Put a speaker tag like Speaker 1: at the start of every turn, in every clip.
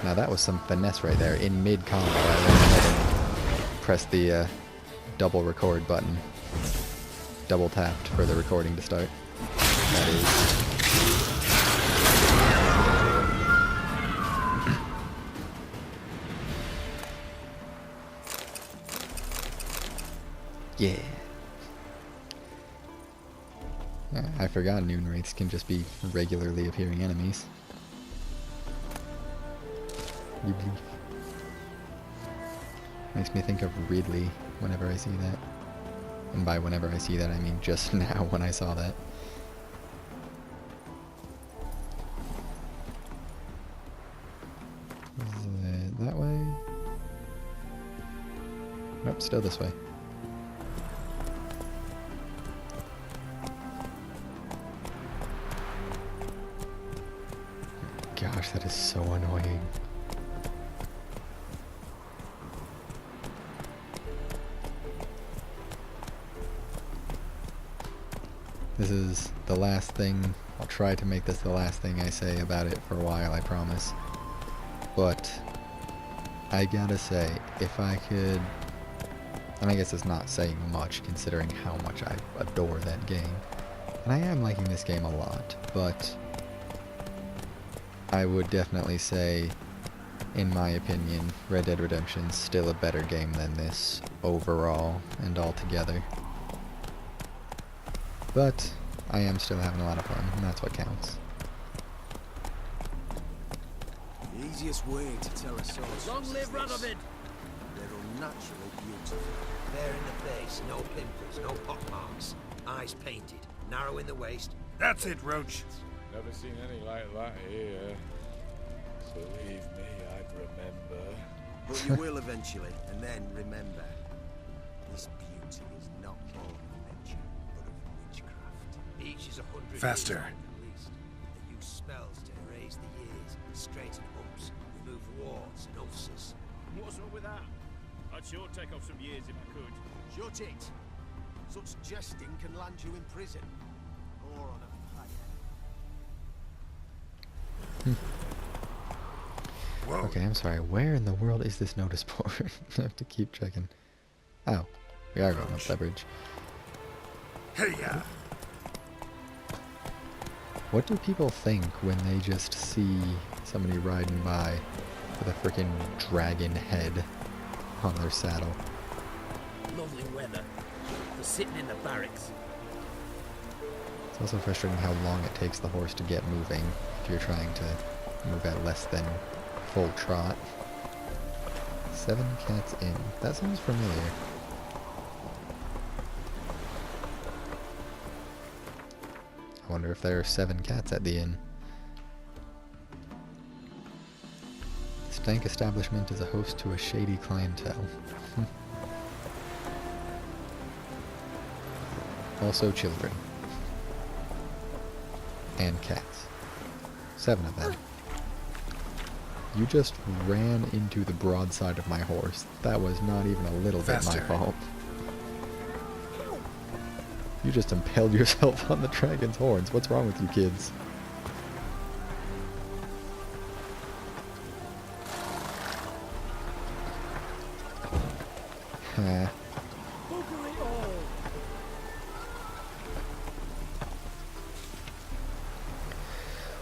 Speaker 1: Now that was some finesse right there. In mid-combat, I went ahead and pressed the double record button. Double tapped for the recording to start. That is... yeah. I forgot noon wraiths can just be regularly appearing enemies. Makes me think of Ridley whenever I see that. And by whenever I see that, I mean just now when I saw that. Is it that way? Nope, still this way. Gosh, that is so annoying. This is the last thing, I'll try to make this the last thing I say about it for a while, I promise. But, I gotta say, if I could, and I guess it's not saying much considering how much I adore that game. And I am liking this game a lot, but I would definitely say, in my opinion, Red Dead Redemption's still a better game than this, overall and altogether. But I am still having a lot of fun, and that's what counts.
Speaker 2: The easiest way to tell a source.
Speaker 3: Long live Radovid!
Speaker 2: They're unnaturally beautiful.
Speaker 4: Fair in the face, no pimples, no pock marks. Eyes painted, narrow in the waist.
Speaker 5: That's it, Roach.
Speaker 6: Never seen any like that here. Believe me, I'd remember.
Speaker 2: But you will eventually, and then remember. This beauty is not born of nature, but of witchcraft.
Speaker 4: Each is 100
Speaker 5: Faster.
Speaker 4: years old at least. They use spells to erase the years, straighten humps, remove warts and ulcers.
Speaker 3: What's wrong with that? I'd sure take off some years if I could.
Speaker 2: Shut it! Such jesting can land you in prison. Or on a pyre.
Speaker 5: Whoa.
Speaker 1: Okay, I'm sorry, where in the world is this notice board? I have to keep checking. Oh, we are going up that bridge.
Speaker 5: Hey, yeah.
Speaker 1: What do people think when they just see somebody riding by with a freaking dragon head on their saddle?
Speaker 3: Lovely weather. For sitting in the barracks.
Speaker 1: It's also frustrating how long it takes the horse to get moving if you're trying to move at less than full trot. 7 cats in. That sounds familiar. I wonder if there are 7 cats at the inn. The stank establishment is a host to a shady clientele. Also children. And cats. 7 of them. You just ran into the broadside of my horse. That was not even a little bit my
Speaker 5: Faster.
Speaker 1: fault. You just impaled yourself on the dragon's horns. What's wrong with you kids? Huh.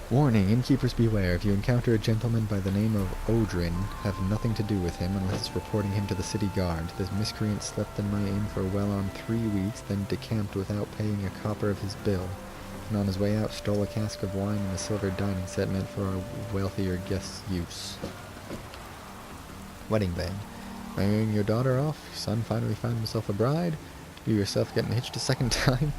Speaker 1: Warning, innkeepers beware. If you encounter a gentleman by the name of Odrin, have nothing to do with him unless it's reporting him to the city guard. This miscreant slept in my inn for well on 3 weeks, then decamped without paying a copper of his bill, and on his way out stole a cask of wine and a silver dining set meant for our wealthier guests' use. Wedding band. Marrying your daughter off, your son finally found himself a bride, you yourself getting hitched a second time.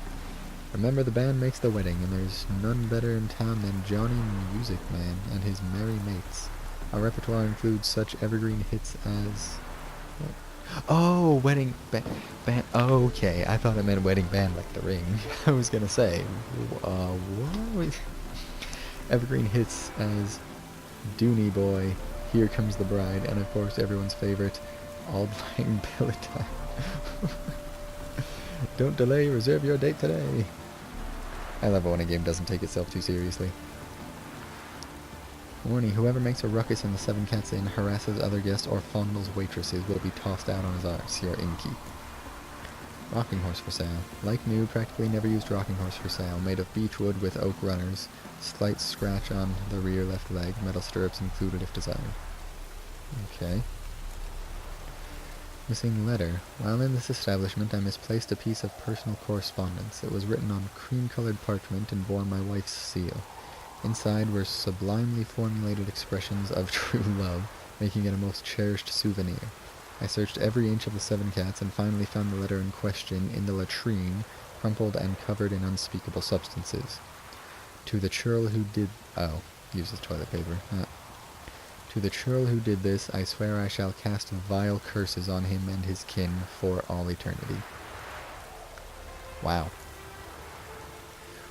Speaker 1: Remember, the band makes the wedding, and there's none better in town than Johnny Music Man and his merry mates. Our repertoire includes such evergreen hits as... Oh, wedding band. Oh, okay, I thought it meant wedding band like The Ring. I was gonna say, what? Evergreen hits as Dooney Boy, Here Comes the Bride, and of course everyone's favorite, Auld Lang Syne. Don't delay, reserve your date today. I love it when a game doesn't take itself too seriously. Warning, whoever makes a ruckus in the Seven Cats Inn, harasses other guests, or fondles waitresses will be tossed out on his arse. Your innkeep. Rocking horse for sale. Like new, practically never used rocking horse for sale. Made of beech wood with oak runners. Slight scratch on the rear left leg. Metal stirrups included if desired. Okay. Missing letter. While in this establishment, I misplaced a piece of personal correspondence. It was written on cream-colored parchment and bore my wife's seal. Inside were sublimely formulated expressions of true love, making it a most cherished souvenir. I searched every inch of the Seven Cats and finally found the letter in question in the latrine, crumpled and covered in unspeakable substances. To the churl who did... Oh, uses toilet paper. To the churl who did this, I swear I shall cast vile curses on him and his kin for all eternity. Wow.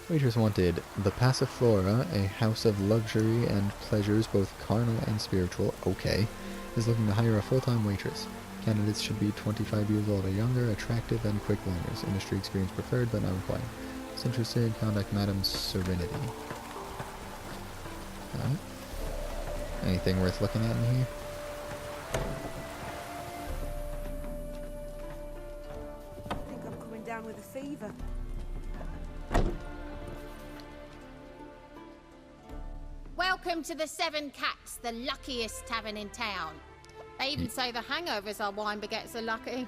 Speaker 1: Waitress wanted the Passiflora, a house of luxury and pleasures both carnal and spiritual. Okay. Is looking to hire a full-time waitress. Candidates should be 25 years old or younger, attractive and quick learners. Industry experience preferred but not required. Is interested, contact Madam Serenity. Alright. Anything worth looking at in here?
Speaker 7: I think I'm coming down with a fever.
Speaker 8: Welcome to the Seven Cats, the luckiest tavern in town. They even say the hangovers our wine baguettes are lucky.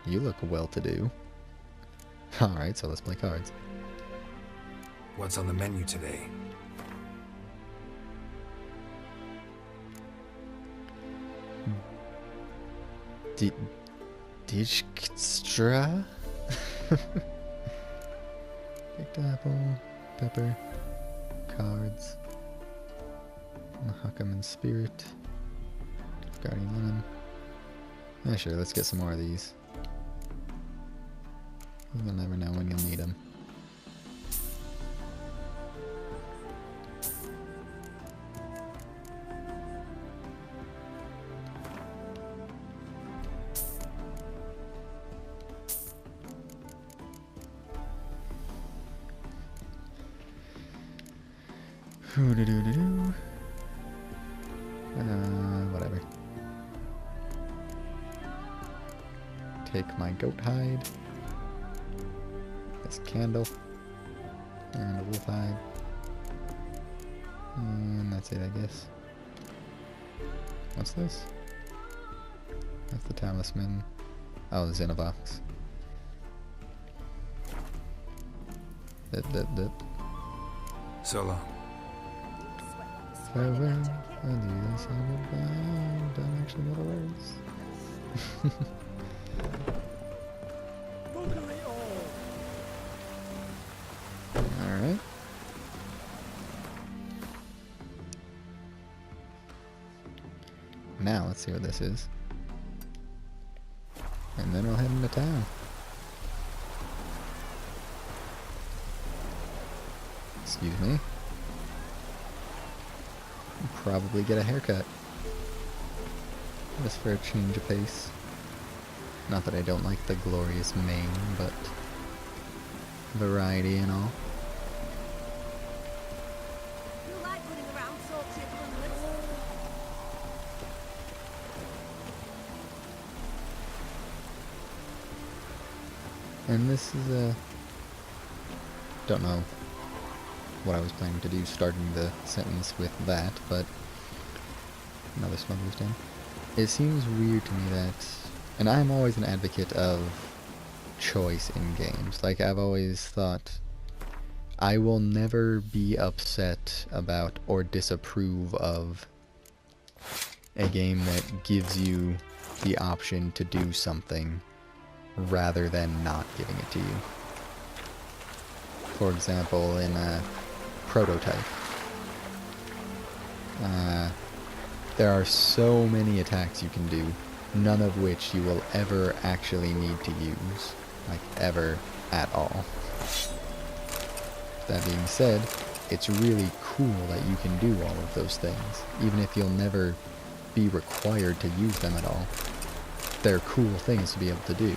Speaker 1: You look well-to-do. Alright, so let's play cards.
Speaker 4: What's on the menu today?
Speaker 1: Dijkstra? Picked apple, pepper, cards, Huckam Spirit, Guardian Lemon. Yeah, sure, let's get some more of these. You'll never know when you'll need them. Whatever. Take my goat hide. This candle. And a wolf hide. And that's it, I guess. What's this? That's the talisman. Oh, the Xenovox.
Speaker 4: So long.
Speaker 1: Farewell, adieu, say goodbye. Don't actually know the words. Alright. Now let's see what this is. And then we'll head into town. Excuse me. Probably get a haircut. Just for a change of pace. Not that I don't like the glorious mane, but variety and all.
Speaker 7: You like running around salty and little.
Speaker 1: And this is a... Don't know what I was planning to do starting the sentence with that, but another smuggler's den. It seems weird to me that, and I'm always an advocate of choice in games. Like, I've always thought I will never be upset about or disapprove of a game that gives you the option to do something rather than not giving it to you. For example, in a Prototype. There are so many attacks you can do, none of which you will ever actually need to use. Like, ever at all. That being said, it's really cool that you can do all of those things, even if you'll never be required to use them at all. They're cool things to be able to do.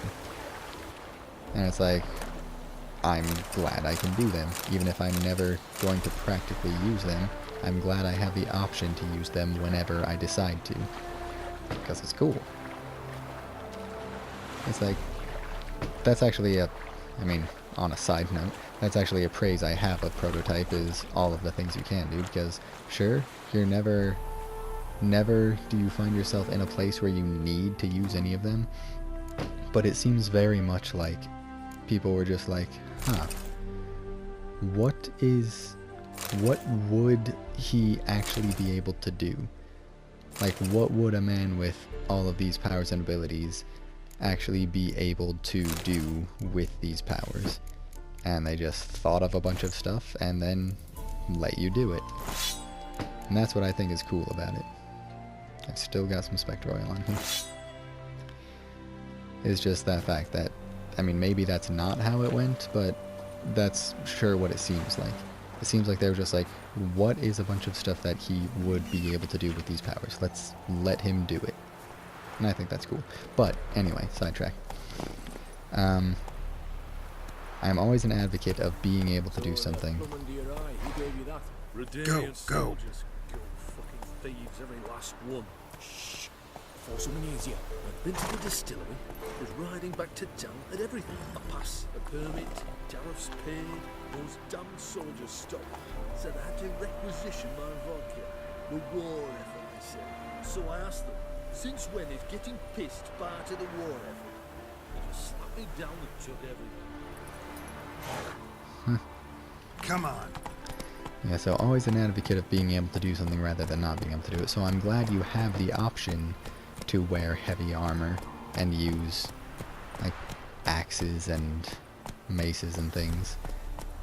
Speaker 1: And it's like, I'm glad I can do them. Even if I'm never going to practically use them, I'm glad I have the option to use them whenever I decide to. Because it's cool. It's like, that's actually a, I mean, on a side note, that's actually a praise I have of Prototype, is all of the things you can do, because sure, you're never do you find yourself in a place where you need to use any of them, but it seems very much like people were just like, huh, what would he actually be able to do? Like, what would a man with all of these powers and abilities actually be able to do with these powers? And they just thought of a bunch of stuff and then let you do it. And that's what I think is cool about it. I've still got some Spectre Oil on here. It's just that fact that, I mean, maybe that's not how it went, but that's sure what it seems like. It seems like they were just like, what is a bunch of stuff that he would be able to do with these powers? Let's let him do it. And I think that's cool. But anyway, sidetrack. I'm always an advocate of being able to do something.
Speaker 5: Go, go.
Speaker 3: Fucking thieves, every last one. Shh. For some amnesia, I've been to the distillery, was riding back to town, and everything. A pass, a permit, tariffs paid, those damn soldiers stopped. Said I had to requisition my vodka. The war effort, they said. So I asked them, since when is getting pissed part of the war effort? They just slapped me down and took everything.
Speaker 5: Come on.
Speaker 1: Yeah, so always an advocate of being able to do something rather than not being able to do it. So I'm glad you have the option to wear heavy armor and use, like, axes and maces and things.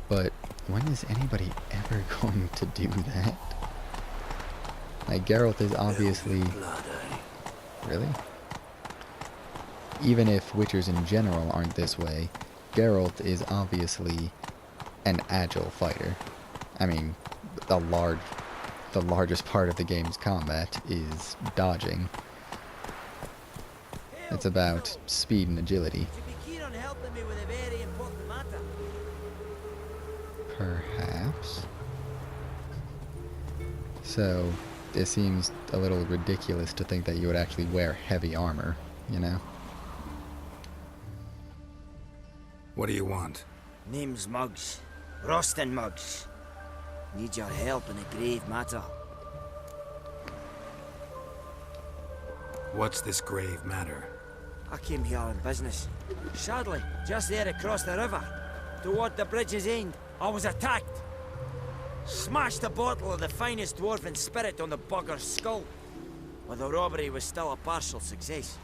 Speaker 1: But when is anybody ever going to do that? Like, Geralt is obviously... Really? Even if Witchers in general aren't this way, Geralt is obviously an agile fighter. I mean, the largest part of the game's combat is dodging. It's about speed and agility.
Speaker 4: To be keen on helping me with a very important matter.
Speaker 1: Perhaps. So, it seems a little ridiculous to think that you would actually wear heavy armor, you know?
Speaker 5: What do you want?
Speaker 4: Name's Muggs. Rostin Muggs. Need your help in a grave matter.
Speaker 5: What's this grave matter?
Speaker 4: I came here on business. Sadly, just there across the river, toward the bridge's end, I was attacked. Smashed a bottle of the finest dwarven spirit on the bugger's skull. But the robbery was still a partial success.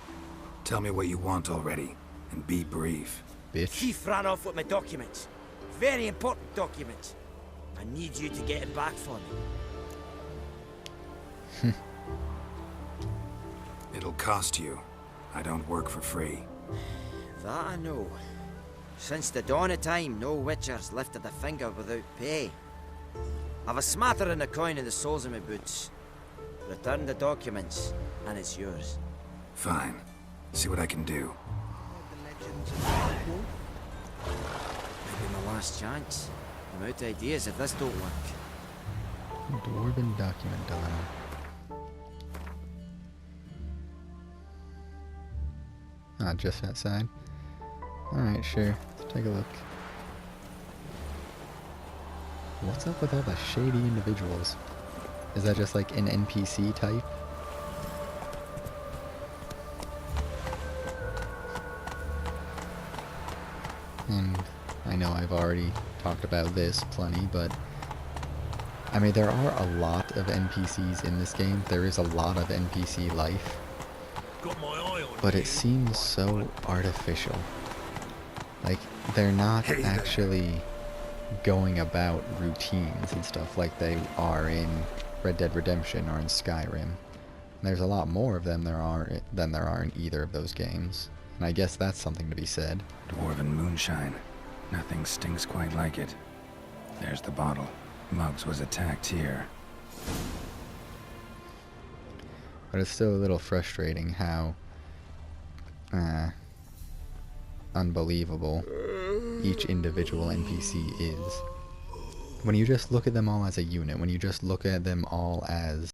Speaker 5: Tell me what you want already, and be brief.
Speaker 1: Bitch.
Speaker 4: Thief ran off with my documents. Very important documents. I need you to get it back for me.
Speaker 5: It'll cost you. I don't work for free.
Speaker 4: That I know. Since the dawn of time, no witchers lifted a finger without pay. I've a smattering of coin in the soles of my boots. Return the documents, and it's yours.
Speaker 5: Fine. See what I can do.
Speaker 4: Maybe my last chance. I'm out of ideas if this don't work.
Speaker 1: Dwarven document dilemma. Ah, just outside. Alright, sure. Let's take a look. What's up with all the shady individuals? Is that just like an NPC type? And I know I've already talked about this plenty, but I mean, there are a lot of NPCs in this game. There is a lot of NPC life.
Speaker 3: Got my eye on
Speaker 1: But
Speaker 3: you.
Speaker 1: it seems so artificial. Like, they're not actually going about routines and stuff like they are in Red Dead Redemption or in Skyrim. There's a lot more of them than there are in either of those games. And I guess that's something to be said.
Speaker 5: Dwarven moonshine. Nothing stings quite like it. There's the bottle. Muggs was attacked here.
Speaker 1: But it's still a little frustrating how unbelievable each individual NPC is. when you just look at them all as a unit, when you just look at them all as